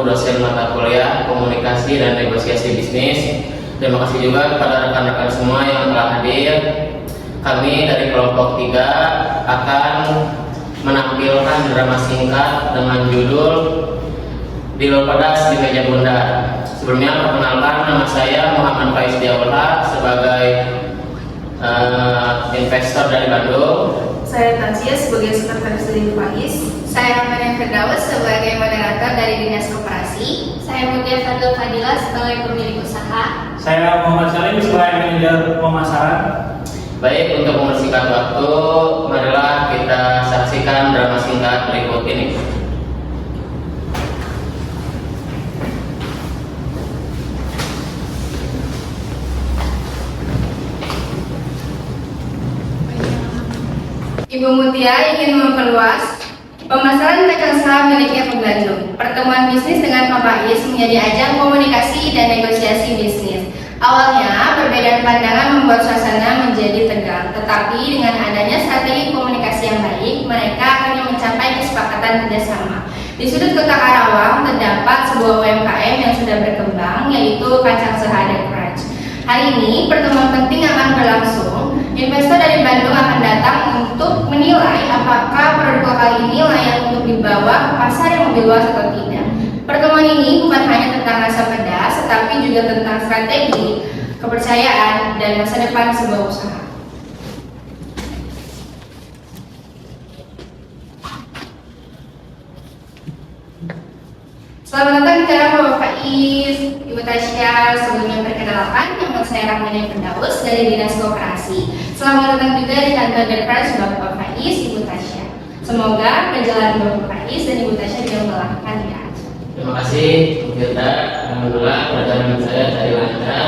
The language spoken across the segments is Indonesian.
dosen mata kuliah Komunikasi dan Negosiasi Bisnis. Terima kasih juga kepada rekan-rekan semua yang telah hadir. Kami dari kelompok 3 akan menampilkan drama singkat dengan judul Dilor Pedas di Meja Bundar. Sebelumnya perkenalkan, nama saya Muhammad Faiz Diawala sebagai investor dari Bandung. Saya Tansia sebagai sekretaris dari Faiz. Saya Maria Firdaus sebagai moderator dari Dinas Koperasi. Saya Mutia Fadil Fadila sebagai pemilik usaha. Saya Muhammad Salim sebagai manajer pemasaran. Baik, untuk mempersingkat waktu, marilah kita saksikan drama singkat berikut ini. Ibu Mutia ingin memperluas pemasaran kacang sehat miliknya ke Bandung. Pertemuan bisnis dengan Pak Faiz menjadi ajang komunikasi dan negosiasi bisnis. Awalnya, perbedaan pandangan membuat suasana menjadi tegang, tetapi dengan adanya strategi komunikasi yang baik, mereka akhirnya mencapai kesepakatan kerjasama. Di sudut kota Karawang terdapat sebuah UMKM yang sudah berkembang, yaitu Kacang Sehat dan Crunch. Hari ini, pertemuan penting akan berlangsung. Investor dari Bandung akan datang untuk menilai apakah produk lokal ini layak untuk dibawa ke pasar yang lebih luas atau tidak. Pertemuan ini bukan hanya tentang rasa pedas, tetapi juga tentang strategi, kepercayaan, dan masa depan sebuah usaha. Selamat datang di acara Bapak Faiz, Ibu Tasya. Sebelumnya perkenalkan, nama saya Rahmania Firdaus dari Dinas Koperasi. Selamat datang juga di kantor Derpers Bapak Faiz, Ibu Tasya. Semoga perjalanan Bapak Faiz dan Ibu Tasya diberkahkan ya. Terima kasih, Bu Firda. Alhamdulillah perjalanan saya tadi lancar.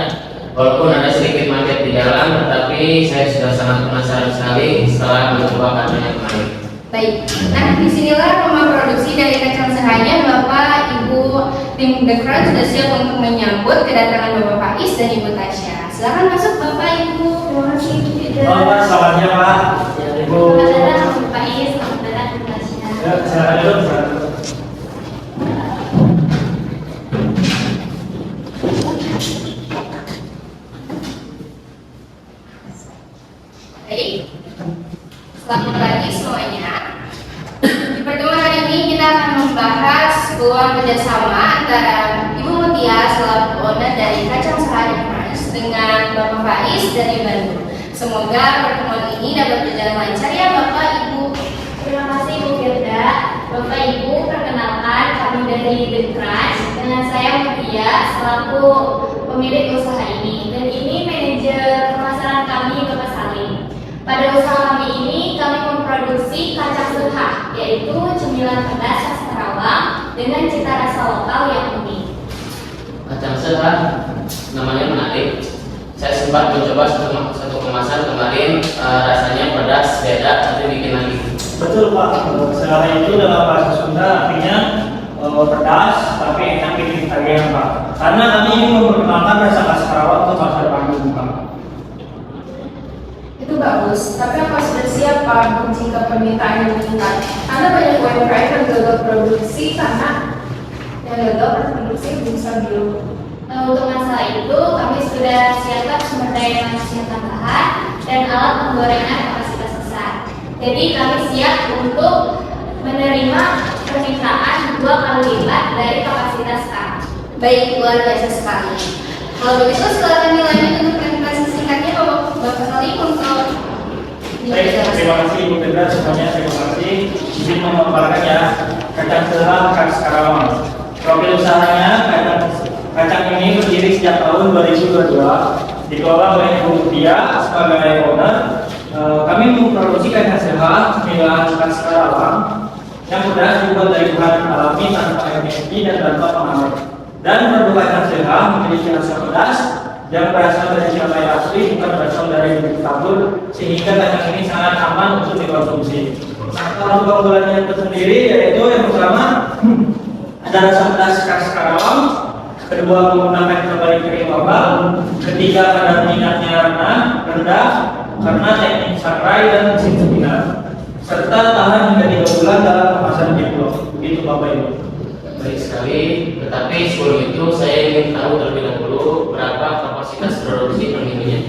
Walaupun ada sedikit macet di jalan, tetapi saya sudah sangat penasaran sekali setelah mencoba kamarnya kemarin. Baik, nah disinilah rumah produksi dari kacang sehatnya. Bapak, Ibu, tim The Crown sudah siap untuk menyambut kedatangan Bapak Faiz dan Ibu Tasya. Silakan masuk Bapak, Ibu. Terima kasih, Ibu. Pak, selamatnya Pak. Ibu. Selamat datang Bapak Faiz, selamat datang Bu Tasya. Ya, silakan dulu. Baik, selamat pagi semuanya. Di pertemuan hari ini kita akan membahas peluang kerjasama antara Ibu Mutia selaku owner dari Kacang Sehat dan Crunch dengan Bapak Faiz dari Bandung. Semoga pertemuan ini dapat berjalan lancar ya Bapak Ibu. Terima kasih Bu Firda. Bapak Ibu, perkenalkan kami dari The Crunch dengan saya Mutia selaku pemilik usaha ini, dan ini manajer pemasaran kami Bapak Salim. Pada usaha kami ini kami memproduksi kacang sehat, yaitu cemilan pedas khas Karawang dengan cita rasa lokal yang unik. Kacang sehat, namanya menarik. Saya sempat mencoba satu kemasan kemarin, rasanya pedas, beda, tapi bikin lagi. Betul Pak. Secara itu dalam bahasa Sunda artinya pedas, tapi enak bikin tagihan Pak. Karena kami ingin memperkenalkan rasa khas Karawang ke pasar Bandung Pak. Itu bagus, tapi apa sudah siap Pak jika permintaan yang meningkat? Karena banyak UMKM yang gagal produksi karena produksi bisa belum. Nah, untuk masalah itu kami sudah siapkan sumber daya manusia tambahan dan alat penggorengan kapasitas besar. Jadi kami siap untuk menerima permintaan 2 kali lipat dari kapasitas sekarang. Baik, luar biasa sekali. Kalau begitu silakan dilanjut untuk presentasi singkatnya Bapak Salim untuk Baik, terima kasih Ibu Firda semuanya. Terima kasih. Izin memaparkan ya Kacang Sehat khas Karawang. Profil usahanya kacang ini berdiri sejak tahun 2022, dikelola oleh Ibu Mutia sebagai owner. Kami memproduksi kacang sehat cemilan khas Karawang yang pedas dibuat dari bahan alami tanpa MSG dan tanpa pengawet. Dan produk kacang sehat memiliki rasa pedas yang berasal dari cabai asli, bukan berasal dari bibit tabur, sehingga kacang ini sangat aman untuk dikonsumsi. Nah, kalau keunggulannya itu sendiri yaitu yang pertama ada rasa pedas khas Karawang, kedua menggunakan cabai kering lokal, ketiga kadar minatnya rendah karena teknik sangrai dan mesin spinat, serta tahan hingga 3 bulan dalam kemasan Ziploc. Begitu Bapak Ibu. Baik sekali, tetapi sebelum itu saya ingin tahu terlebih dahulu berapa kapasitas produksi per minggunya.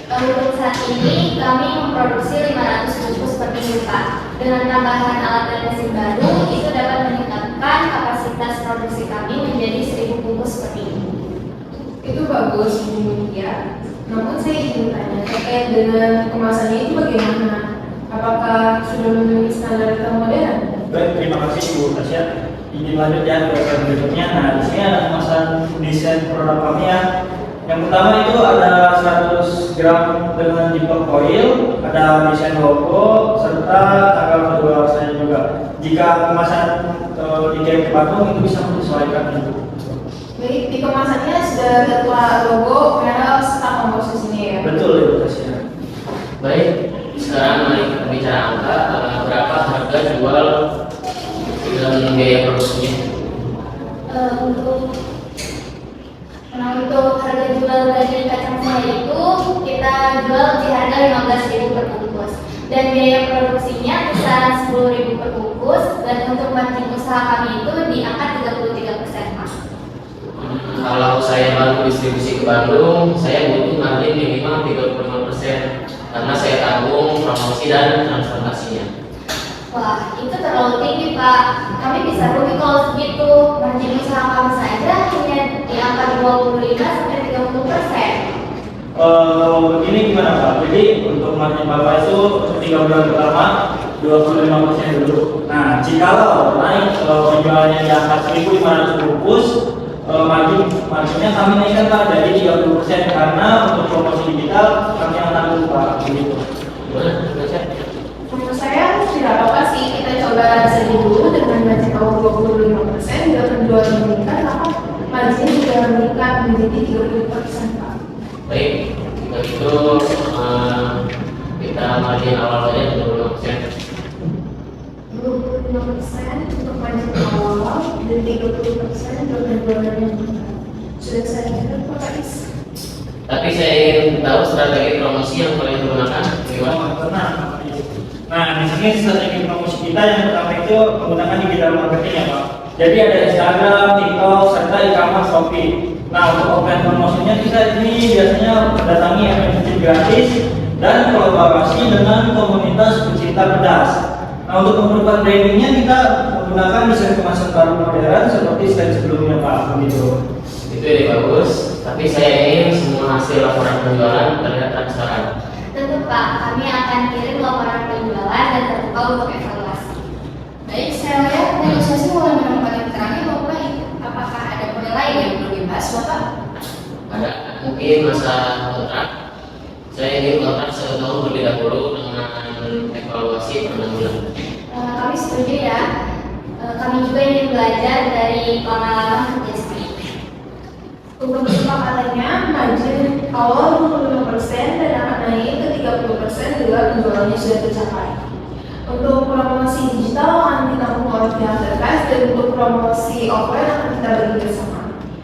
Untuk saat ini kami memproduksi 500 bungkus per minggu Pak. Dengan tambahan alat dan mesin baru itu dapat meningkatkan kapasitas produksi kami menjadi 1000 bungkus per minggu. Itu bagus, Bu Mutia. Namun saya ingin tanya terkait dengan kemasannya itu bagaimana? Apakah sudah memenuhi standar modern? Baik, terima kasih Bu Tasya. Izin lanjut ya ke slide berikutnya. Nah, di sini ada kemasan desain produk kami ya. Yang pertama itu ada 100 gram dengan ziplock foil, ada desain logo serta tanggal kedaluarsanya juga. Jika kemasan dikirim ke Bandung itu bisa menyesuaikan itu. Baik, di kemasannya sudah tertulis logo, merek, serta komposisinya ya? Betul ya Bu Tasya. Baik, sekarang mari kita bicara angka. Berapa harga jual dan biaya produksinya? Untuk harga jual daging kacang saya itu kita jual di harga 15.000 per bungkus dan biaya produksinya kisaran 10.000 per bungkus, dan untuk margin usaha kami itu di angka 33% Pak. Kalau saya baru distribusi ke Bandung, saya butuh margin minimal 35% karena saya tanggung promosi dan transportasinya. Wah, itu terlalu tinggi Pak. Kami bisa rugi kalau segitu. Margin usaha kami saja hanya di angka 25-30%. Kalau begini gimana Pak? Jadi untuk margin Bapak itu untuk 3 bulan pertama 25% dulu. Nah, jikalau naik penjualannya di angka 1.500 bungkus, marginnya kami naikkan Pak jadi 30% karena untuk promosi digital kami yang tanggung Pak. Begitu. Gimana? Baca? Menurut saya tidak apa-apa sih, kita coba saja dulu dengan margin awal 25%, bila penjualan meningkat, maka margin juga meningkat menjadi 30% Pak. Baik, jika itu kita margin awal saja 25%. 25% untuk margin awal dan 30% untuk penjualan yang meningkat. Sudah saya catat Pak Kais. Tapi saya ingin tahu strategi promosi yang paling digunakan. Gimana? Nah, di sini strategi promosi kita yang pertama itu menggunakan digital marketing ya Pak. Jadi ada Instagram, TikTok, serta e-commerce Shopee. Nah, untuk offline promosinya kita ini biasanya mendatangi event gratis dan kolaborasi dengan komunitas pecinta pedas. Nah, untuk memperkuat brandingnya kita menggunakan desain kemasan baru modern seperti slide sebelumnya Pak. Begitu. Itu ide bagus, tapi saya ingin semua hasil laporan penjualan terlihat transparan. Tentu Pak, kami akan kirim laporan penjualan dan terbuka untuk evaluasi. Baik, saya lihat negosiasi mulai menemukan keterangan bahwa apakah ada poin lain yang perlu dibahas Bapak? Ada mungkin masa kontrak. Saya ingin kontrak 1 tahun terlebih dahulu dengan evaluasi per 6 bulan. Kami setuju ya. Kami juga ingin belajar dari pengalaman kerja kami. Untuk kesepakatannya, margin awal 25% dan akan naik ke 30% bila penjualannya sudah tercapai. Untuk promosi digital akan ditanggung oleh pihak terkait dan untuk promosi offline akan kita bagi bersama.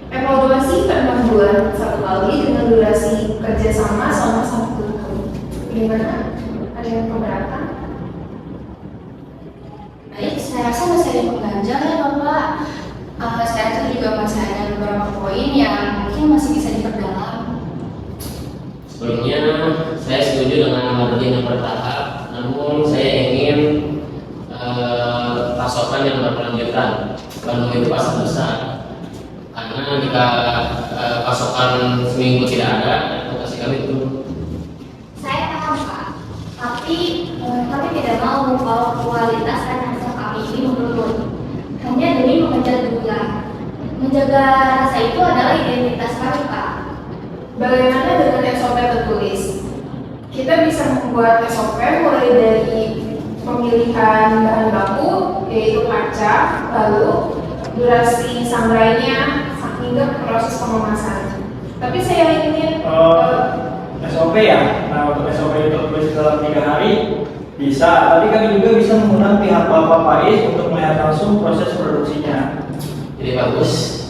Evaluasi per 6 bulan satu kali dengan durasi kerjasama selama 1 tahun. Bagaimana? Ada yang keberatan? Baik, saya rasa masih ada pengganjal ya Bapak. Saya rasa juga masih ada beberapa poin yang mungkin masih bisa diperdalam. Sebelumnya saya setuju dengan margin yang bertahap, namun saya ingin pasokan yang berkelanjutan. Bandung itu pasar besar, karena jika pasokan seminggu tidak ada, reputasi kami turun. Saya paham Pak, tapi kami tidak mau kalau kualitas dan hasil kami ini menurun hanya demi mengejar jumlah. Menjaga rasa itu adalah identitas kami Pak. Bagaimana dengan SOP tertulis? Kita bisa membuat SOP mulai dari pemilihan bahan baku, yaitu kaca, lalu durasi sangrainya hingga proses pengemasan. Tapi saya ingin SOP ya. Nah, untuk SOP itu tulis dalam 3 hari bisa, tapi kami juga bisa menggunakan pihak Bapak Pais untuk melihat langsung proses produksinya. Jadi bagus.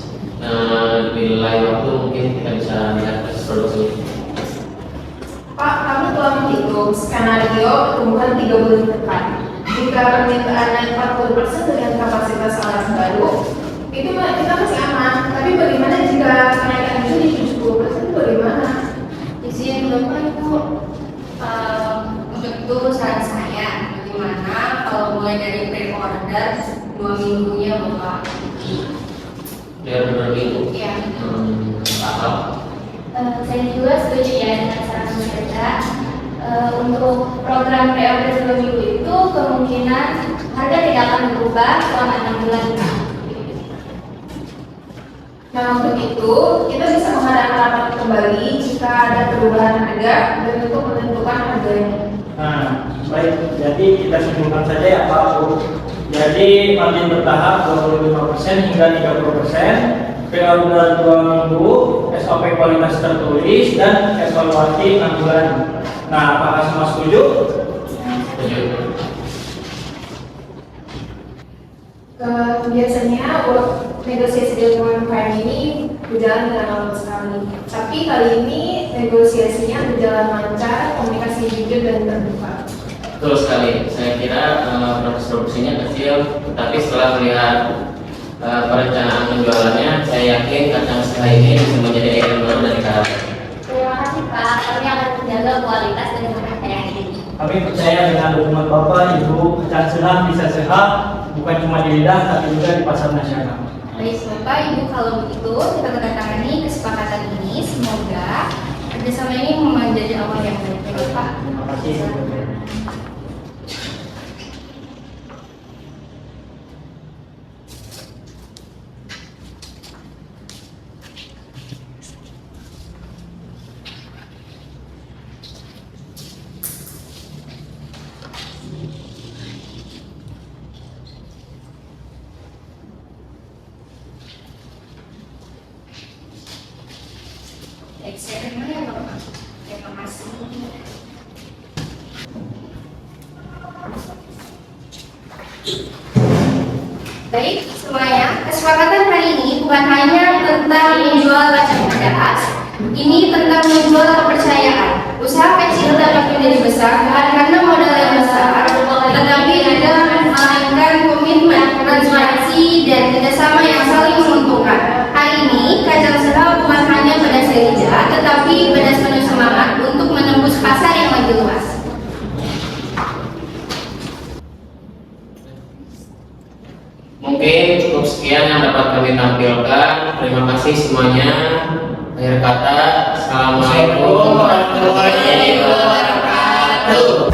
Di lain waktu mungkin kita bisa lihat proses produksi. Pak, kami telah menghitung skenario pertumbuhan 3 bulan ke depan. Jika permintaan naik 40% dengan kapasitas alat baru, itu kita masih aman. Tapi bagaimana jika kenaikan itu di 70% itu bagaimana? Izin Bapak Ibu, untuk itu saran saya, bagaimana kalau mulai dari pre-order 2 minggunya Bapak? Biar 2 minggu. Iya. Paham. Saya juga setuju ya dengan saran Bu Firda. Untuk program pre-order 2 minggu itu kemungkinan harga tidak akan berubah selama 6 bulan. Nah, untuk itu kita bisa mengadakan rapat kembali jika ada perubahan harga dan untuk menentukan harganya. Nah, baik. Jadi kita simpulkan saja ya Pak Bu. Jadi margin bertahap 25% hingga 30%, pre-order 2 minggu, SOP kualitas tertulis dan evaluasi 6 bulan. Nah, apakah semua setuju? Setuju. Biasanya negosiasi dengan UMKM ini berjalan dengan lambat sekali. Tapi kali ini negosiasinya berjalan lancar, komunikasi jujur dan terbuka. Betul sekali. Saya kira proses produksinya kecil, tetapi setelah melihat perencanaan penjualannya, saya yakin kacang setelah ini bisa menjadi ikon baru dari Karate. Terima kasih Pak, kami akan menjaga kualitas dan harga yang ini. Kami percaya dengan dukungan Bapak, Ibu, kacang sehat bisa sehat, bukan cuma di lidah, tapi juga di pasar nasional. Baik Bapak Ibu, kalau begitu kita menandatangani kesepakatan ini. Semoga kerjasama ini menjadi awal yang baik. Baik, Pak. Terima kasih. Baik, saya terima ya Bapak. Terima kasih. Baik, semuanya, kesepakatan hari ini bukan hanya tentang menjual kacang pedas, ini tentang menjual kepercayaan. Usaha kecil dapat menjadi besar bukan karena modal yang besar, tetapi juga melainkan komitmen, transparansi, dan kerjasama yang saling menguntungkan. Hari ini, kacang sehat bukan hanya pedas lidah, tetapi pedas penuh semangat untuk menembus pasar yang lebih luas. Mungkin cukup sekian yang dapat kami tampilkan. Terima kasih semuanya. Akhir kata, Assalamualaikum warahmatullahi wabarakatuh.